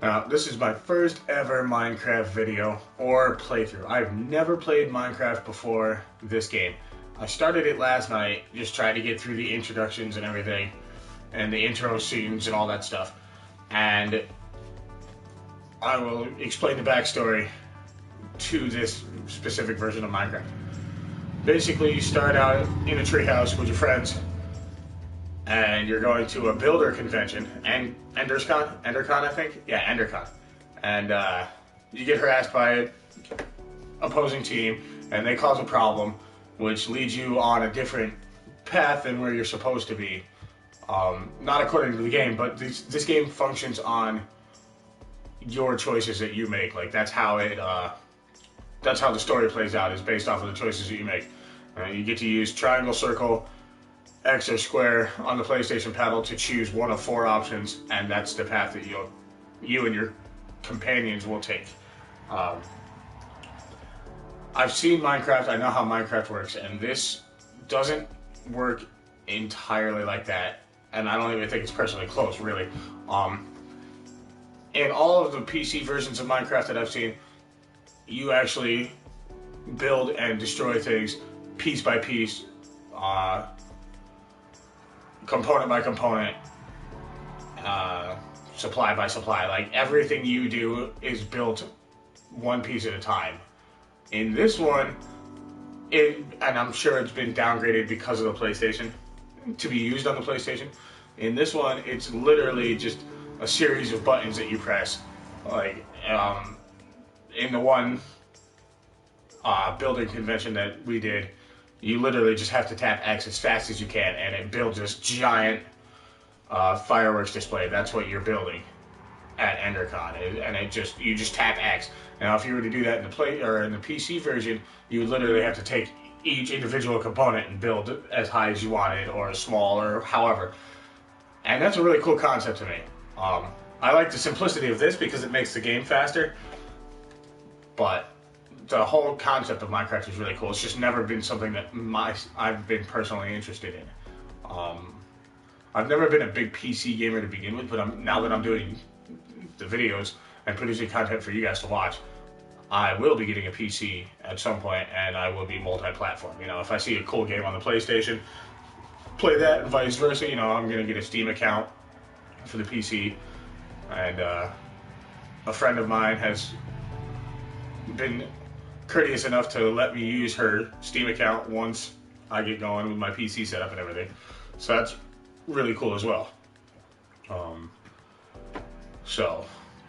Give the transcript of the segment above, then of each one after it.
Now, this is my first ever Minecraft video or playthrough. I've never played Minecraft before this game. I started it last night, just trying to get through the introductions and everything, and the intro scenes and all that stuff. And I will explain the backstory to this specific version of Minecraft. Basically, you start out in a treehouse with your friends, and you're going to a builder convention, and EnderCon, I think? Yeah, EnderCon. And you get harassed by an opposing team, and they cause a problem, which leads you on a different path than where you're supposed to be. Not according to the game, but this game functions on your choices that you make. Like, that's how the story plays out, is based off of the choices that you make. You get to use triangle, circle, X or square on the PlayStation paddle to choose one of 4 options, and that's the path that you and your companions will take. I've seen Minecraft, I know how Minecraft works, and this doesn't work entirely like that, and I don't even think it's personally close, really. In all of the PC versions of Minecraft that I've seen, you actually build and destroy things piece by piece, component by component, supply by supply. Like, everything you do is built one piece at a time. In this one, and I'm sure it's been downgraded because of the PlayStation, to be used on the PlayStation. In this one, it's literally just a series of buttons that you press. Like, in the one building convention that we did, you literally just have to tap X as fast as you can, and it builds this giant fireworks display. That's what you're building at EnderCon, and you just tap X. Now, if you were to do that in the PC version, you would literally have to take each individual component and build as high as you wanted, or as small, or however. And that's a really cool concept to me. I like the simplicity of this because it makes the game faster, but the whole concept of Minecraft is really cool. It's just never been something that I've been personally interested in. I've never been a big PC gamer to begin with, but now that I'm doing the videos and producing content for you guys to watch, I will be getting a PC at some point, and I will be multi-platform. You know, if I see a cool game on the PlayStation, play that, and vice versa. You know, I'm gonna get a Steam account for the PC, and a friend of mine has been courteous enough to let me use her Steam account once I get going with my PC setup and everything. So that's really cool as well.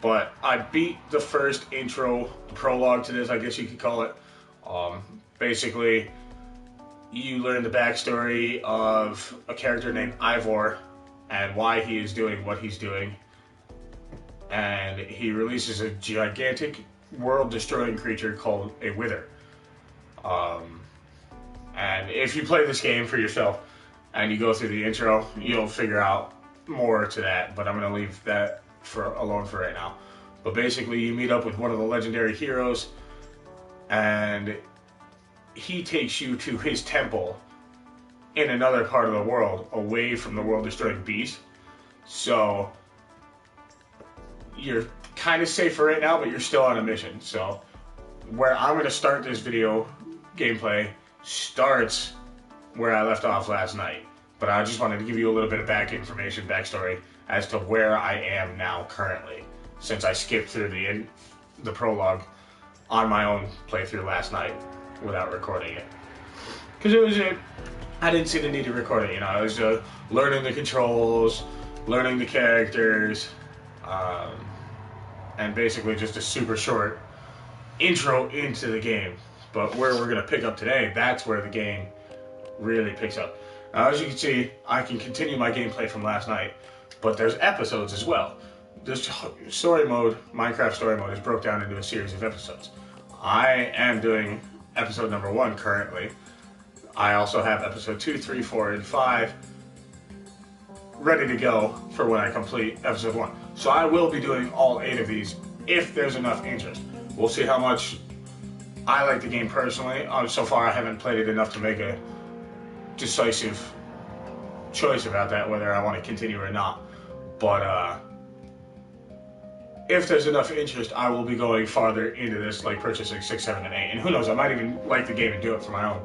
But I beat the first intro, prologue to this, I guess you could call it. Basically, you learn the backstory of a character named Ivor and why he is doing what he's doing. And he releases a gigantic world-destroying creature called a Wither. And if you play this game for yourself and you go through the intro, you'll figure out more to that, but I'm going to leave that alone for right now. But basically, you meet up with one of the legendary heroes, and he takes you to his temple in another part of the world, away from the world-destroying beast. So you're kind of safe for right now, but you're still on a mission. So where I'm going to start this video gameplay starts where I left off last night. But I just wanted to give you a little bit of backstory as to where I am now currently, since I skipped through the prologue on my own playthrough last night without recording it. Because I didn't see the need to record it, you know. I was learning the controls, learning the characters, and basically just a super short intro into the game. But where we're going to pick up today, that's where the game really picks up. Now, as you can see, I can continue my gameplay from last night, but there's episodes as well. This story mode, Minecraft story mode, is broke down into a series of episodes. I am doing episode number 1 currently. I also have episode 2, 3, 4, and 5 ready to go for when I complete episode 1. So I will be doing all 8 of these if there's enough interest. We'll see how much I like the game personally. So far, I haven't played it enough to make a decisive choice about that, whether I want to continue or not. But if there's enough interest, I will be going farther into this, like purchasing 6, 7, and 8. And who knows, I might even like the game and do it for my own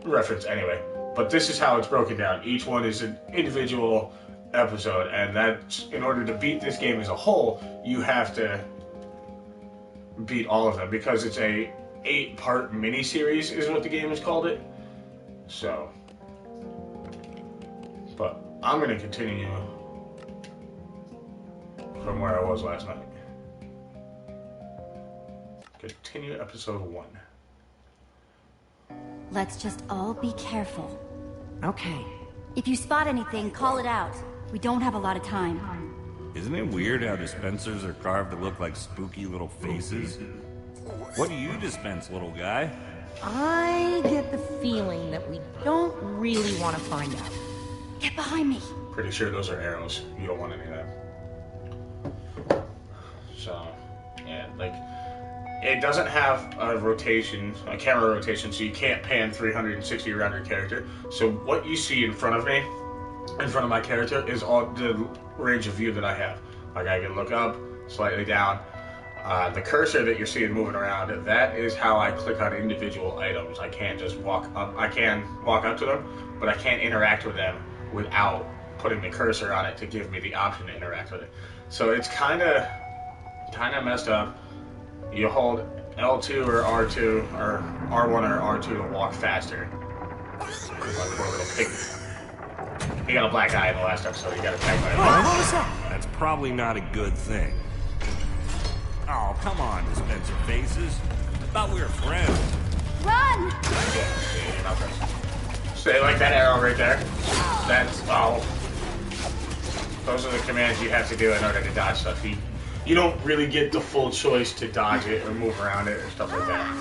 reference anyway. But this is how it's broken down. Each one is an individual episode, and that's, in order to beat this game as a whole, you have to beat all of them, because it's a 8-part mini-series is what the game has called it. So, but I'm going to continue from where I was last night. Continue episode 1. Let's just all be careful. Okay. If you spot anything, call it out. We don't have a lot of time. Isn't it weird how dispensers are carved to look like spooky little faces? What do you dispense, little guy? I get the feeling that we don't really want to find out. Get behind me. Pretty sure those are arrows. You don't want any of that. So, yeah, like, it doesn't have a rotation, a camera rotation, so you can't pan 360 around your character. So what you see in front of me, in front of my character, is all the range of view that I have. Like, I can look up, slightly down. The cursor that you're seeing moving around, that is how I click on individual items. I can't just walk up. I can walk up to them, but I can't interact with them without putting the cursor on it to give me the option to interact with it. So it's kind of messed up. You hold L2 or R2 or R1 or R2 to walk faster. My poor little pig. He got a black eye in the last episode. He got attacked by a dog. That's probably not a good thing. Oh, come on, dispenser faces. I thought we were friends. Run! Yeah, you're not friends. Stay like that arrow right there. That's, oh. Those are the commands you have to do in order to dodge stuff. You don't really get the full choice to dodge it or move around it or stuff like that.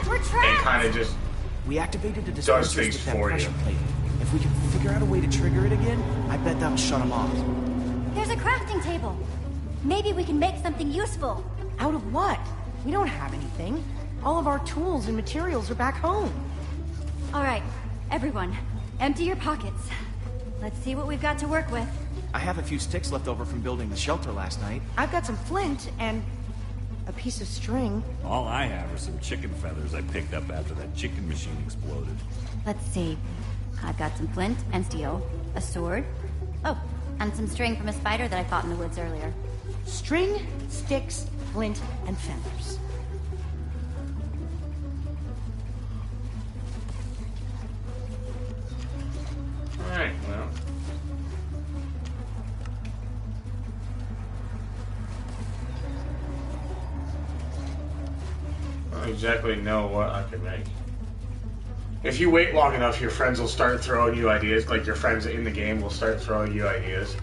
We're trapped! It kind of just We activated the does dispensers things with that for you. pressure plate. If we can figure out a way to trigger it again, I bet that'll shut them off. There's a crafting table. Maybe we can make something useful. Out of what? We don't have anything. All of our tools and materials are back home. All right, everyone, empty your pockets. Let's see what we've got to work with. I have a few sticks left over from building the shelter last night. I've got some flint and a piece of string. All I have are some chicken feathers I picked up after that chicken machine exploded. Let's see. I've got some flint and steel, a sword. Oh, and some string from a spider that I fought in the woods earlier. String, sticks, flint, and feathers. Alright, well. I don't exactly know what I can make. If you wait long enough, your friends will start throwing you ideas. Like, your friends in the game will start throwing you ideas.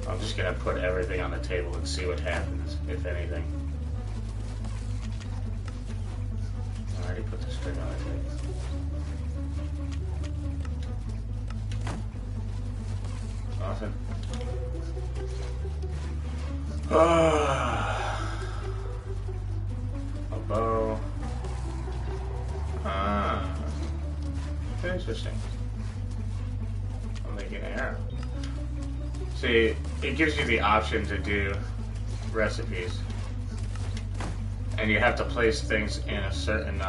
I'm just gonna put everything on the table and see what happens, if anything. I already put the string on the table. Nothing. A bow. Interesting. I'll make an arrow. See, it gives you the option to do recipes. And you have to place things in a certain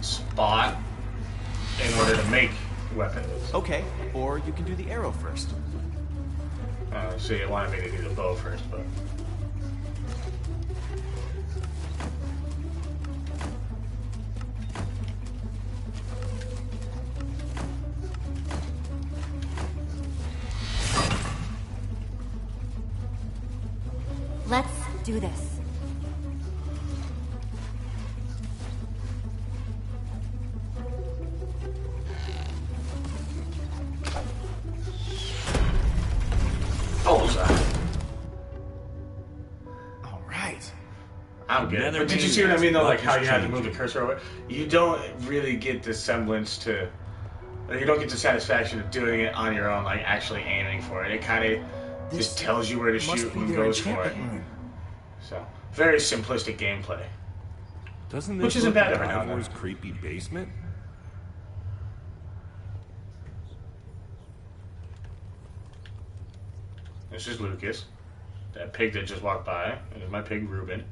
spot in order to make weapons. Okay, or you can do the arrow first. See, it wanted me to do the bow first, but... Let's do this. All right. I'm good. Another But did you game see what I mean, though? that's Like, how you had to move changing. the cursor over? You don't really get the semblance to... Or you don't get the satisfaction of doing it on your own, like, actually aiming for it. It kind of just tells you where to Must shoot be and their goes for it. enchantment room. So, very simplistic gameplay. Doesn't Which this isn't look bad like every now and then. Ivor's creepy basement? This is Lucas. That pig that just walked by. This is my pig, Ruben.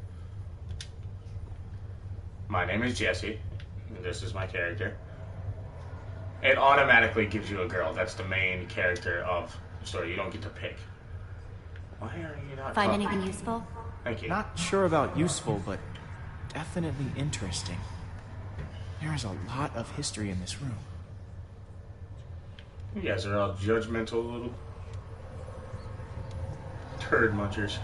My name is Jesse. And this is my character. It automatically gives you a girl. That's the main character of the story. You don't get to pick. Why are you not Find talking? anything useful? Thank you. Not sure about useful, but definitely interesting. There is a lot of history in this room. You guys are all judgmental little turd munchers.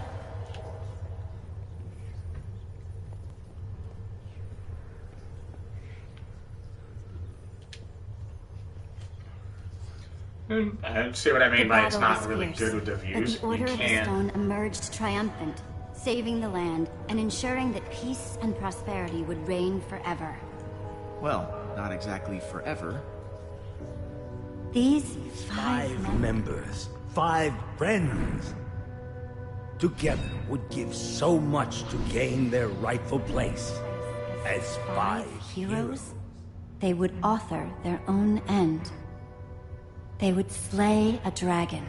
See what I mean The by it's battle not was really fierce, good with the but views. the Order You of the can't. Stone emerged triumphant, saving the land and ensuring that peace and prosperity would reign forever. Well, not exactly forever. These Five members, 5 friends. Together would give so much to gain their rightful place as 5 heroes, they would author their own end. They would slay a dragon.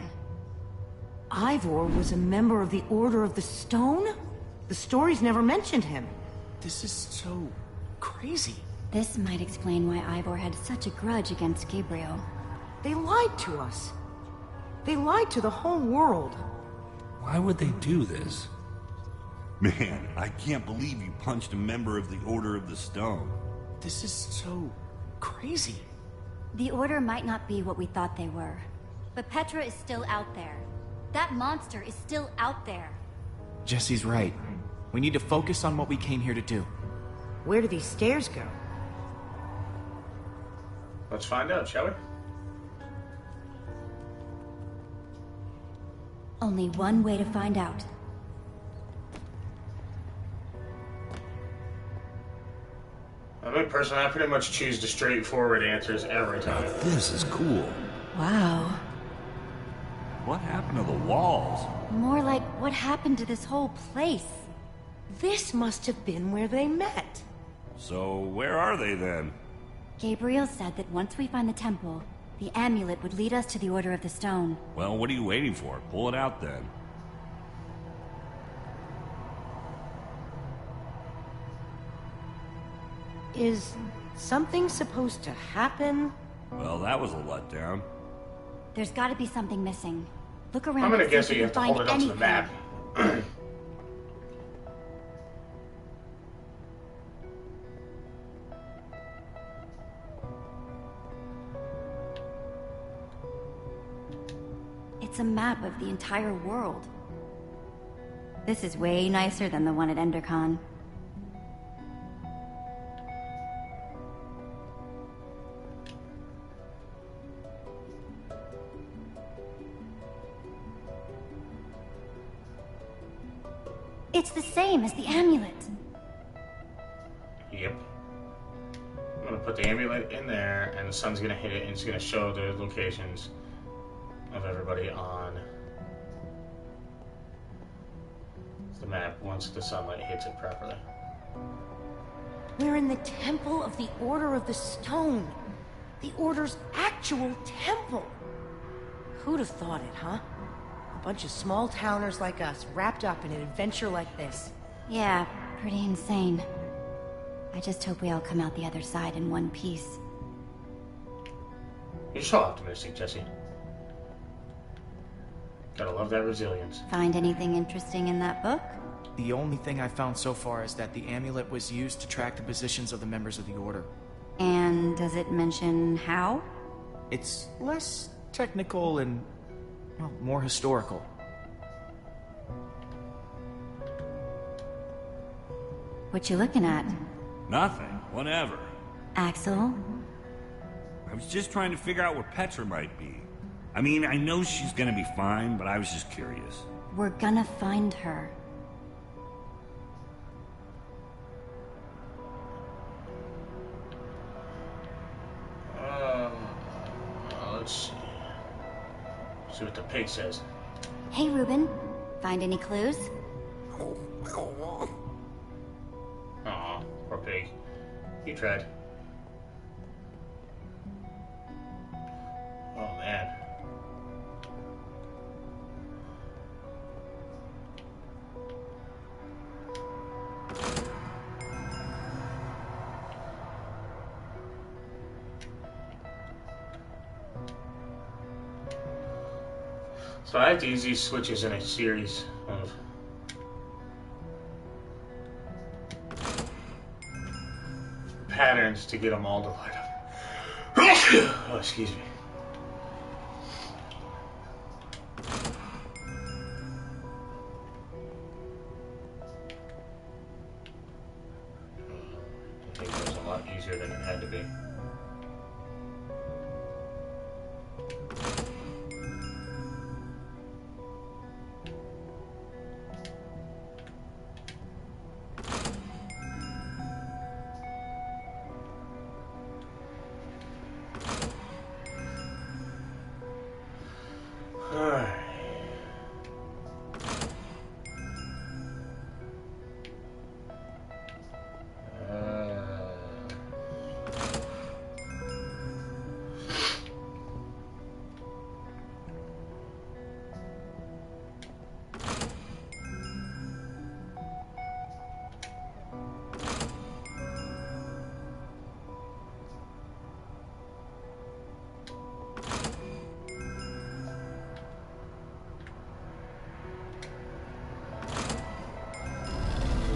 Ivor was a member of the Order of the Stone? The stories never mentioned him. This is so crazy. This might explain why Ivor had such a grudge against Gabriel. They lied to us. They lied to the whole world. Why would they do this? Man, I can't believe you punched a member of the Order of the Stone. This is so crazy. The Order might not be what we thought they were, but Petra is still out there. That monster is still out there. Jesse's right. We need to focus on what we came here to do. Where do these stairs go? Let's find out, shall we? Only one way to find out. I mean, personally, I pretty much choose the straightforward answers every time. This is cool. Wow. What happened to the walls? More like what happened to this whole place. This must have been where they met. So, where are they then? Gabriel said that once we find the temple, the amulet would lead us to the Order of the Stone. Well, what are you waiting for? Pull it out then. Is something supposed to happen? Well, that was a letdown. There's gotta be something missing. Look around I'm gonna and see guess if that you you have can to hold find it up to anything. the map. It's a map of the entire world. This is way nicer than the one at Endercon. It's the same as the amulet. Yep. I'm gonna put the amulet in there, and the sun's gonna hit it, and it's gonna show the locations of everybody on the map once the sunlight hits it properly. We're in the Temple of the Order of the Stone. The Order's actual temple. Who'd have thought it, huh? A bunch of small towners like us wrapped up in an adventure like this. Yeah, pretty insane. I just hope we all come out the other side in one piece. You're so optimistic, Jesse. Gotta love that resilience. Find anything interesting in that book? The only thing I found so far is that the amulet was used to track the positions of the members of the Order. And does it mention how? It's less technical and, well, more historical. What you looking at? Nothing. Whatever. Axel? I was just trying to figure out where Petra might be. I mean, I know she's gonna be fine, but I was just curious. We're gonna find her. Let's see. See what the pig says. Hey, Ruben. Find any clues? Aw, poor pig. You tried. Oh man. So I have to use these switches in a series of patterns to get them all to light up. Oh, excuse me. I think it was a lot easier than it had to be.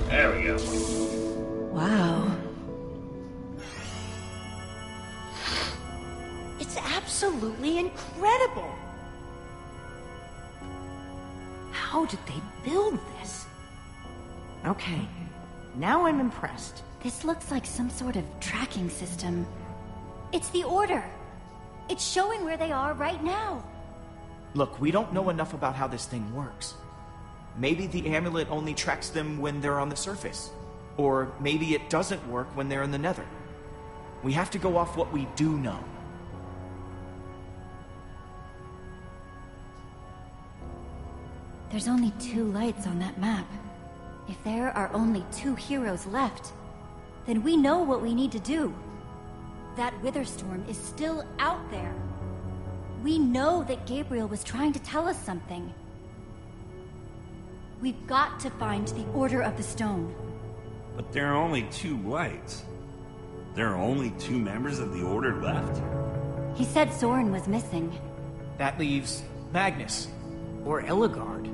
There we go. Wow. It's absolutely incredible. How did they build this? Okay, now I'm impressed. This looks like some sort of tracking system. It's the Order. It's showing where they are right now. Look, we don't know enough about how this thing works. Maybe the amulet only tracks them when they're on the surface. Or maybe it doesn't work when they're in the Nether. We have to go off what we do know. There's only 2 lights on that map. If there are only 2 heroes left, then we know what we need to do. That Witherstorm is still out there. We know that Gabriel was trying to tell us something. We've got to find the Order of the Stone. But there are only 2 lights. There are only 2 members of the Order left? He said Soren was missing. That leaves Magnus. Or Ellegard.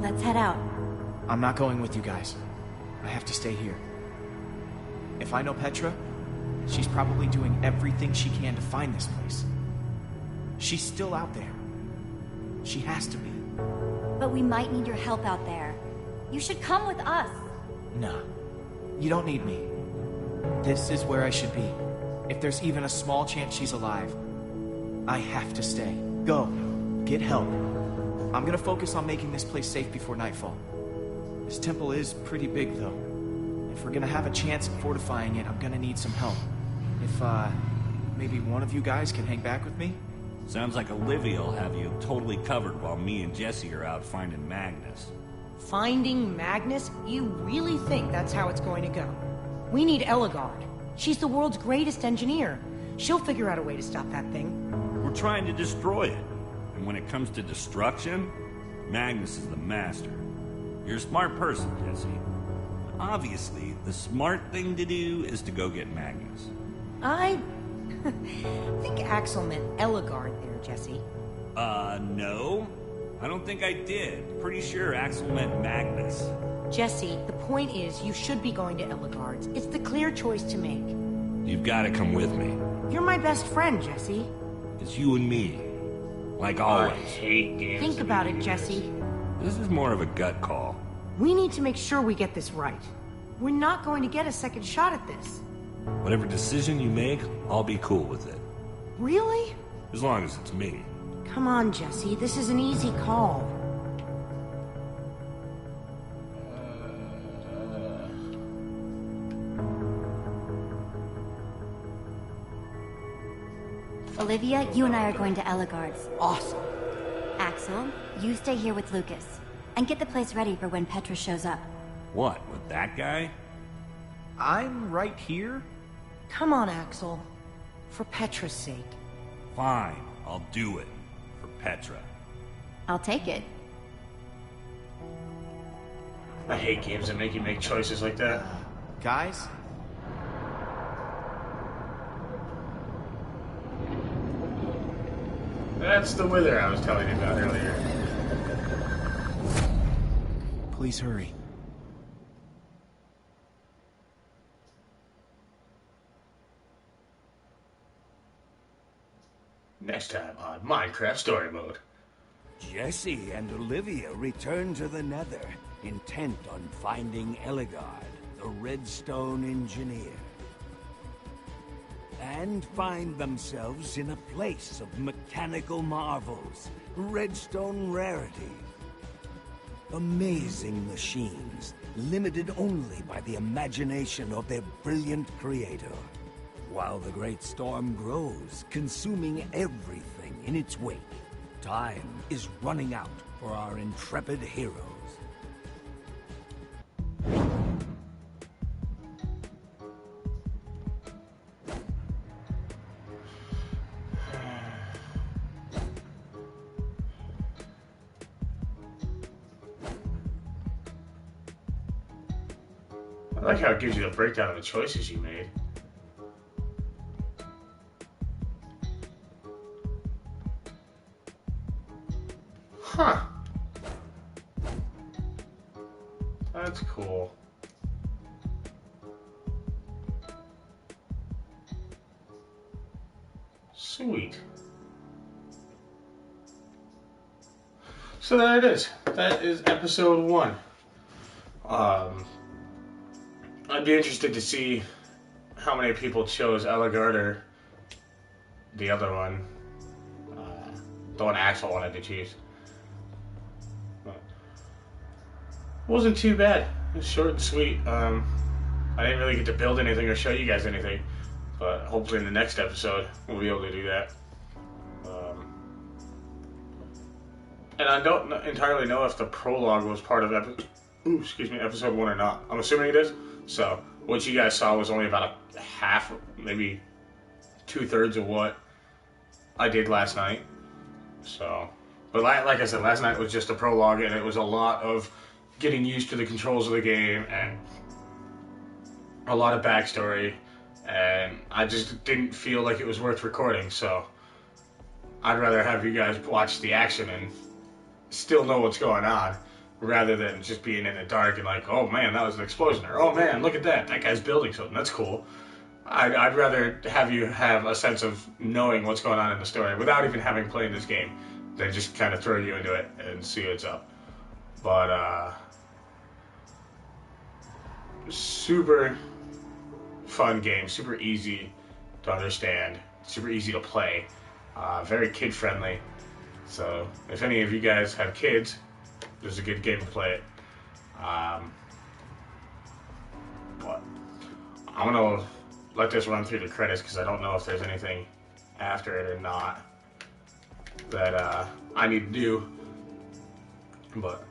Let's head out. I'm not going with you guys. I have to stay here. If I know Petra, she's probably doing everything she can to find this place. She's still out there. She has to be. But we might need your help out there. You should come with us. No. You don't need me. This is where I should be. If there's even a small chance she's alive, I have to stay. Go. Get help. I'm gonna focus on making this place safe before nightfall. This temple is pretty big, though. If we're gonna have a chance at fortifying it, I'm gonna need some help. If, maybe one of you guys can hang back with me? Sounds like Olivia will have you totally covered while me and Jesse are out finding Magnus. Finding Magnus? You really think that's how it's going to go? We need Ellegard. She's the world's greatest engineer. She'll figure out a way to stop that thing. We're trying to destroy it. And when it comes to destruction, Magnus is the master. You're a smart person, Jesse. Obviously, the smart thing to do is to go get Magnus. I think Axel meant Ellegard there, Jesse. No. I don't think I did. Pretty sure Axel meant Magnus. Jesse, the point is, you should be going to Ellegard's. It's the clear choice to make. You've got to come with me. You're my best friend, Jesse. It's you and me. Like I always. hate games. Think about it, Jesse. This is more of a gut call. We need to make sure we get this right. We're not going to get a second shot at this. Whatever decision you make, I'll be cool with it. Really? As long as it's me. Come on, Jesse. This is an easy call. Olivia, you and I are going to Ellegard's. Awesome. Axel, you stay here with Lucas. And get the place ready for when Petra shows up. What, with that guy? I'm right here? Come on, Axel. For Petra's sake. Fine, I'll do it. For Petra. I'll take it. I hate games that make you make choices like that. Guys? That's the wither I was telling you about earlier. Please hurry. Next time on Minecraft Story Mode. Jesse and Olivia return to the Nether, intent on finding Eligard, the Redstone engineer. And find themselves in a place of mechanical marvels, redstone rarity. Amazing machines, limited only by the imagination of their brilliant creator. While the great storm grows, consuming everything in its wake, time is running out for our intrepid heroes. I like how it gives you the breakdown of the choices you made. Huh. That's cool. Sweet. So there it is. That is episode 1. I'd be interested to see how many people chose Eligard or the other one. The one Axel wanted to choose. But wasn't too bad. It was short and sweet. I didn't really get to build anything or show you guys anything, but hopefully in the next episode we'll be able to do that. And I don't entirely know if the prologue was part of episode 1 or not. I'm assuming it is. So what you guys saw was only about a half, maybe 2/3 of what I did last night. So, but like I said, last night was just a prologue, and it was a lot of getting used to the controls of the game and a lot of backstory, and I just didn't feel like it was worth recording. So I'd rather have you guys watch the action and still know what's going on, rather than just being in the dark and like, oh man, that was an explosion, or oh man, look at that guy's building something, that's cool. I'd rather have you have a sense of knowing what's going on in the story without even having played this game than just kind of throw you into it and see what's up. But super fun game, super easy to understand, super easy to play, very kid friendly. So if any of you guys have kids, this is a good game to play it. But I'm gonna let this run through the credits because I don't know if there's anything after it or not that I need to do. But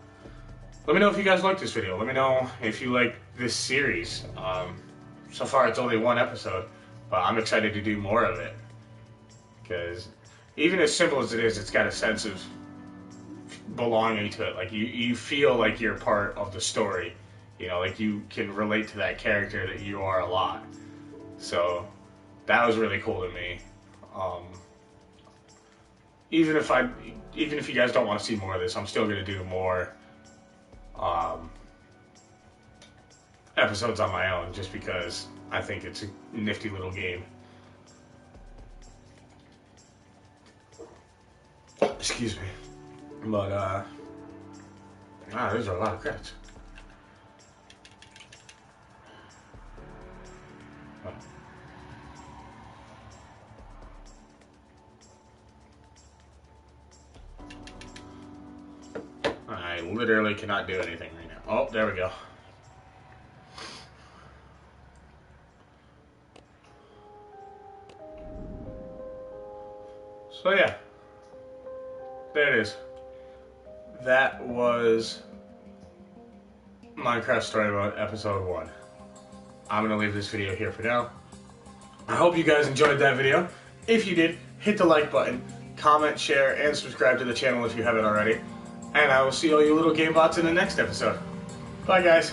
let me know if you guys like this video. Let me know if you like this series. So far it's only 1 episode, but I'm excited to do more of it. Because even as simple as it is, it's got a sense of belonging to it. Like you feel like you're part of the story. You know, like you can relate to that character that you are a lot. So that was really cool to me. Even if you guys don't want to see more of this, I'm still gonna do more episodes on my own, just because I think it's a nifty little game. Excuse me. But those are a lot of credits. I literally cannot do anything right now. Oh, there we go. So yeah, there it is. That was Minecraft Story Mode episode 1. I'm going to leave this video here for now. I hope you guys enjoyed that video. If you did, hit the like button, comment, share, and subscribe to the channel if you haven't already. And I will see all you little game bots in the next episode. Bye, guys.